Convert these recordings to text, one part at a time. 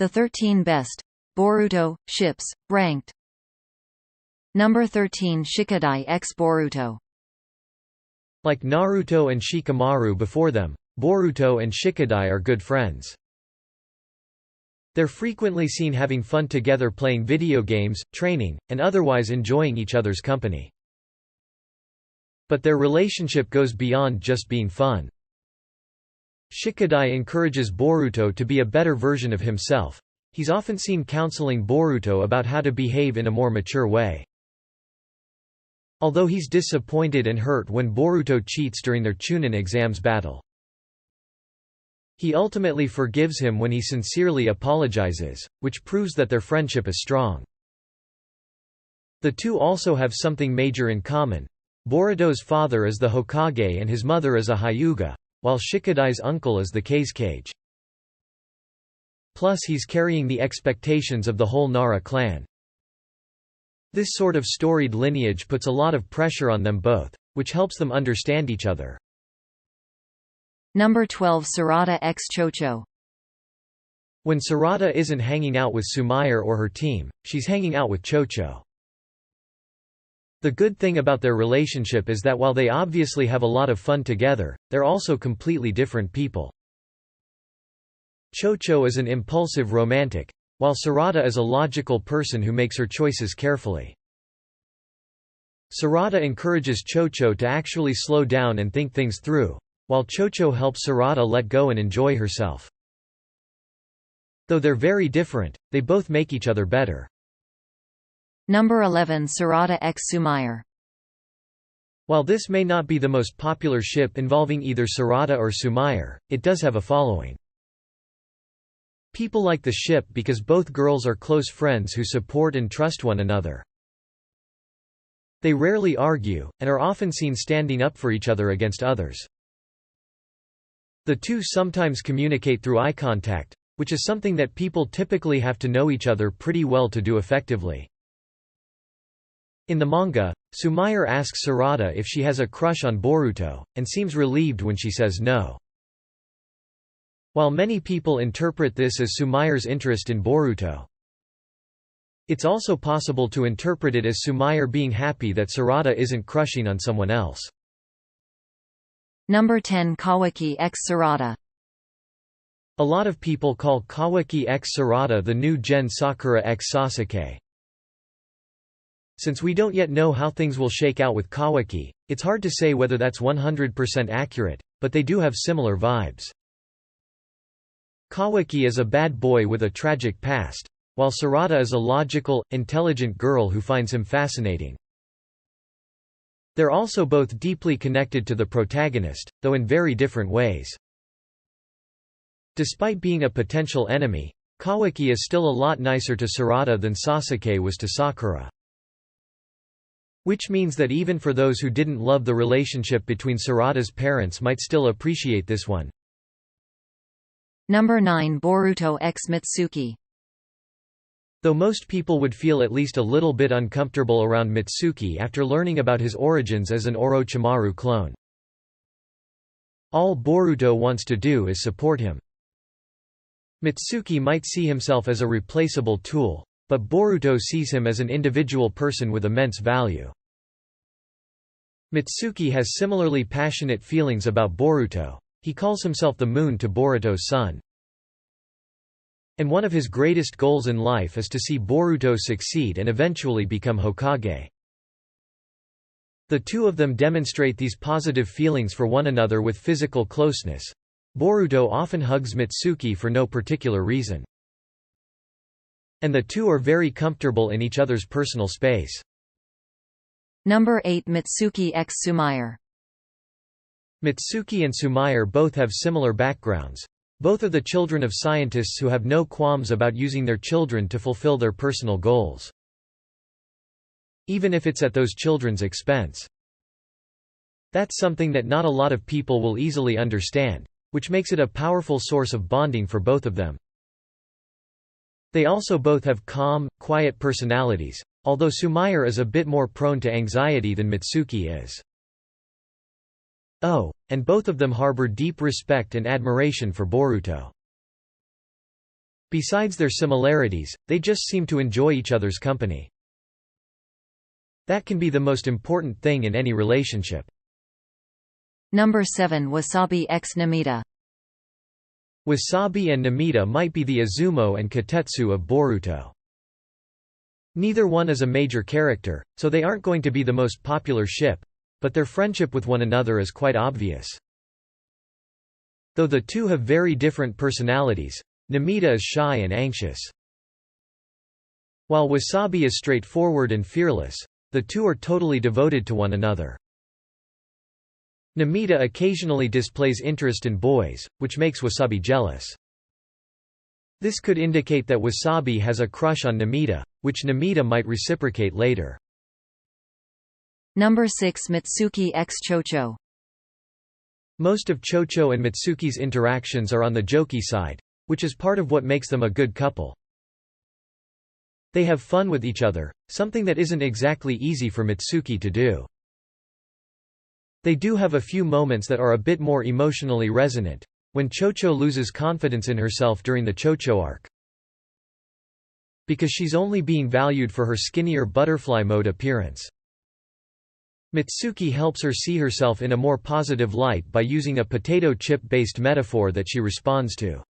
The 13 Best. Boruto ships, ranked. Number 13 Shikadai x Boruto. Like Naruto and Shikamaru before them, Boruto and Shikidai are good friends. They're frequently seen having fun together, playing video games, training, and otherwise enjoying each other's company. But their relationship goes beyond just being fun. Shikidai encourages Boruto to be a better version of himself. He's often seen counseling Boruto about how to behave in a more mature way. Although he's disappointed and hurt when Boruto cheats during their Chunin exams battle. He ultimately forgives him when he sincerely apologizes, which proves that their friendship is strong. The two also have something major in common. Boruto's father is the Hokage and his mother is a Hyuga, while Shikadai's uncle is the Kazekage. Plus he's carrying the expectations of the whole Nara clan. This sort of storied lineage puts a lot of pressure on them both, which helps them understand each other. Number 12 Sarata x Chocho. When Sarata isn't hanging out with Sumire or her team, she's hanging out with Chocho. The good thing about their relationship is that while they obviously have a lot of fun together, they're also completely different people. Chocho is an impulsive romantic, while Serrata is a logical person who makes her choices carefully. Serrata encourages Chocho to actually slow down and think things through, while Chocho helps Serrata let go and enjoy herself. Though they're very different, they both make each other better. Number 11 Sarata x Sumire. While this may not be the most popular ship involving either Serrata or Sumire, it does have a following. People like the ship because both girls are close friends who support and trust one another. They rarely argue, and are often seen standing up for each other against others. The two sometimes communicate through eye contact, which is something that people typically have to know each other pretty well to do effectively. In the manga, Sumire asks Serrata if she has a crush on Boruto, and seems relieved when she says no. While many people interpret this as Sumire's interest in Boruto, it's also possible to interpret it as Sumire being happy that Serrata isn't crushing on someone else. Number 10 Kawaki x Serrata. A lot of people call Kawaki x Serrata the new Gen Sakura x Sasuke. Since we don't yet know how things will shake out with Kawaki, it's hard to say whether that's 100% accurate, but they do have similar vibes. Kawaki is a bad boy with a tragic past, while Serrata is a logical, intelligent girl who finds him fascinating. They're also both deeply connected to the protagonist, though in very different ways. Despite being a potential enemy, Kawaki is still a lot nicer to Serrata than Sasuke was to Sakura. Which means that even for those who didn't love the relationship between Serrata's parents might still appreciate this one. Number 9 Boruto x Mitsuki. Though most people would feel at least a little bit uncomfortable around Mitsuki after learning about his origins as an Orochimaru clone. All Boruto wants to do is support him. Mitsuki might see himself as a replaceable tool, but Boruto sees him as an individual person with immense value. Mitsuki has similarly passionate feelings about Boruto. He calls himself the moon to Boruto's sun. And one of his greatest goals in life is to see Boruto succeed and eventually become Hokage. The two of them demonstrate these positive feelings for one another with physical closeness. Boruto often hugs Mitsuki for no particular reason. And the two are very comfortable in each other's personal space. Number 8 Mitsuki x Sumire. Mitsuki and Sumire both have similar backgrounds. Both are the children of scientists who have no qualms about using their children to fulfill their personal goals, even if it's at those children's expense. That's something that not a lot of people will easily understand, which makes it a powerful source of bonding for both of them. They also both have calm, quiet personalities, although Sumire is a bit more prone to anxiety than Mitsuki is. Oh, and both of them harbor deep respect and admiration for Boruto. Besides their similarities, they just seem to enjoy each other's company. That can be the most important thing in any relationship. Number 7 Wasabi x Namita. Wasabi and Namita might be the Izumo and Kotetsu of Boruto. Neither one is a major character, so they aren't going to be the most popular ship, but their friendship with one another is quite obvious. Though the two have very different personalities, Namita is shy and anxious. While Wasabi is straightforward and fearless, the two are totally devoted to one another. Namita occasionally displays interest in boys, which makes Wasabi jealous. This could indicate that Wasabi has a crush on Namita, which Namita might reciprocate later. Number 6 Mitsuki x Chocho. Most of Chocho and Mitsuki's interactions are on the jokey side, which is part of what makes them a good couple. They have fun with each other, something that isn't exactly easy for Mitsuki to do. They do have a few moments that are a bit more emotionally resonant, when Chocho loses confidence in herself during the Chocho arc. Because she's only being valued for her skinnier butterfly mode appearance. Mitsuki helps her see herself in a more positive light by using a potato chip-based metaphor that she responds to.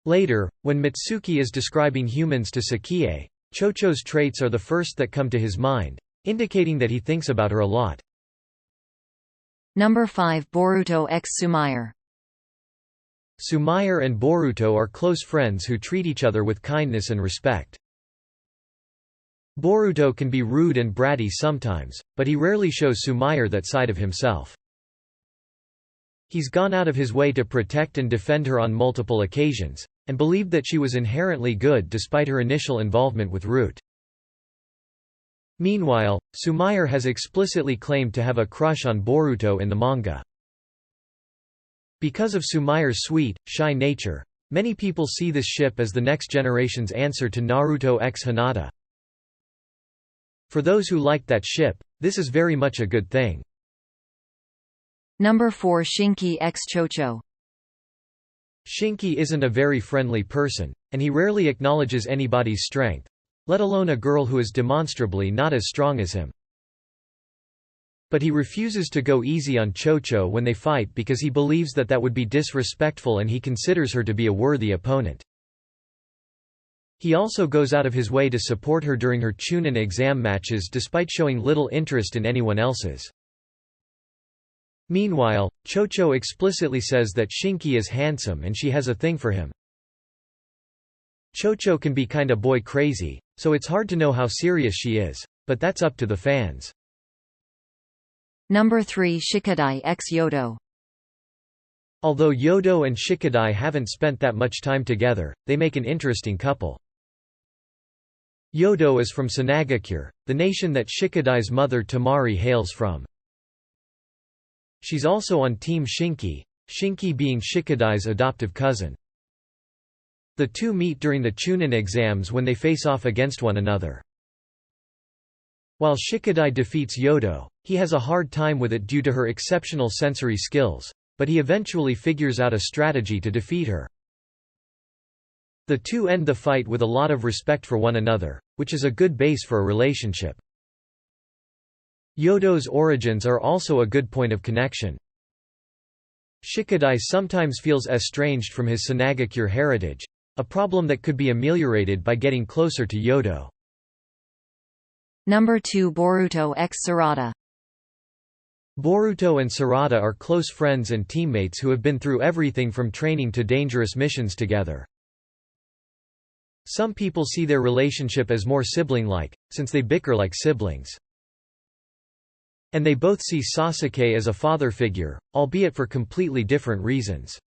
Later, when Mitsuki is describing humans to Sakie, Chocho's traits are the first that come to his mind, indicating that he thinks about her a lot. Number 5 Boruto x Sumire. Sumire and Boruto are close friends who treat each other with kindness and respect. Boruto can be rude and bratty sometimes, but he rarely shows Sumire that side of himself. He's gone out of his way to protect and defend her on multiple occasions, and believed that she was inherently good despite her initial involvement with Root. Meanwhile, Sumire has explicitly claimed to have a crush on Boruto in the manga. Because of Sumire's sweet, shy nature, many people see this ship as the next generation's answer to Naruto x Hinata. For those who liked that ship, this is very much a good thing. Number 4 Shinki x Chocho. Shinki isn't a very friendly person, and he rarely acknowledges anybody's strength, let alone a girl who is demonstrably not as strong as him. But he refuses to go easy on Chocho when they fight because he believes that would be disrespectful and he considers her to be a worthy opponent. He also goes out of his way to support her during her Chunin exam matches despite showing little interest in anyone else's. Meanwhile, Chocho explicitly says that Shinki is handsome and she has a thing for him. Chocho can be kinda boy crazy, so it's hard to know how serious she is, but that's up to the fans. Number 3 Shikadai x Yodo. Although Yodo and Shikidai haven't spent that much time together, they make an interesting couple. Yodo is from Sanagakure, the nation that Shikadai's mother Tamari hails from. She's also on Team Shinki, Shinki being Shikadai's adoptive cousin. The two meet during the Chunin exams when they face off against one another. While Shikadai defeats Yodo, he has a hard time with it due to her exceptional sensory skills, but he eventually figures out a strategy to defeat her. The two end the fight with a lot of respect for one another, which is a good base for a relationship. Yodo's origins are also a good point of connection. Shikadai sometimes feels estranged from his Sanagakure heritage, a problem that could be ameliorated by getting closer to Yodo. Number 2 Boruto x Serrata. Boruto and Serrata are close friends and teammates who have been through everything from training to dangerous missions together. Some people see their relationship as more sibling-like, since they bicker like siblings. And they both see Sasuke as a father figure, albeit for completely different reasons.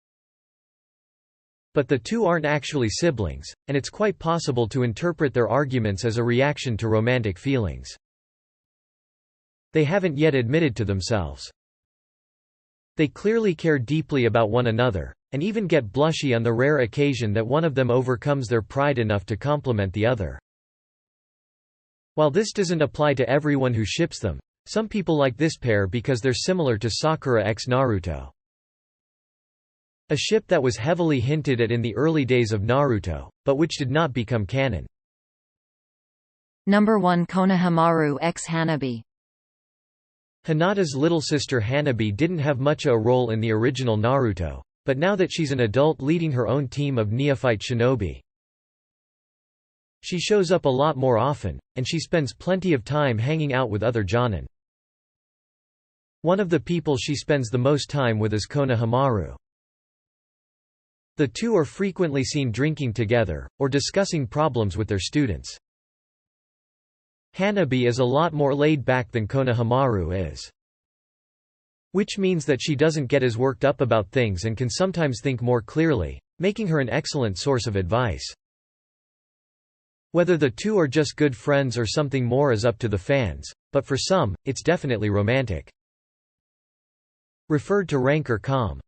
But the two aren't actually siblings, and it's quite possible to interpret their arguments as a reaction to romantic feelings. They haven't yet admitted to themselves. They clearly care deeply about one another, and even get blushy on the rare occasion that one of them overcomes their pride enough to compliment the other. While this doesn't apply to everyone who ships them, some people like this pair because they're similar to Sakura x Naruto. A ship that was heavily hinted at in the early days of Naruto, but which did not become canon. Number 1 Konohamaru x Hanabi. Hinata's little sister Hanabi didn't have much a role in the original Naruto, but now that she's an adult leading her own team of neophyte shinobi, she shows up a lot more often, and she spends plenty of time hanging out with other jonin. One of the people she spends the most time with is Konohamaru. The two are frequently seen drinking together, or discussing problems with their students. Hanabi is a lot more laid back than Konohamaru is. Which means that she doesn't get as worked up about things and can sometimes think more clearly, making her an excellent source of advice. Whether the two are just good friends or something more is up to the fans, but for some, it's definitely romantic. Referred to rank or com.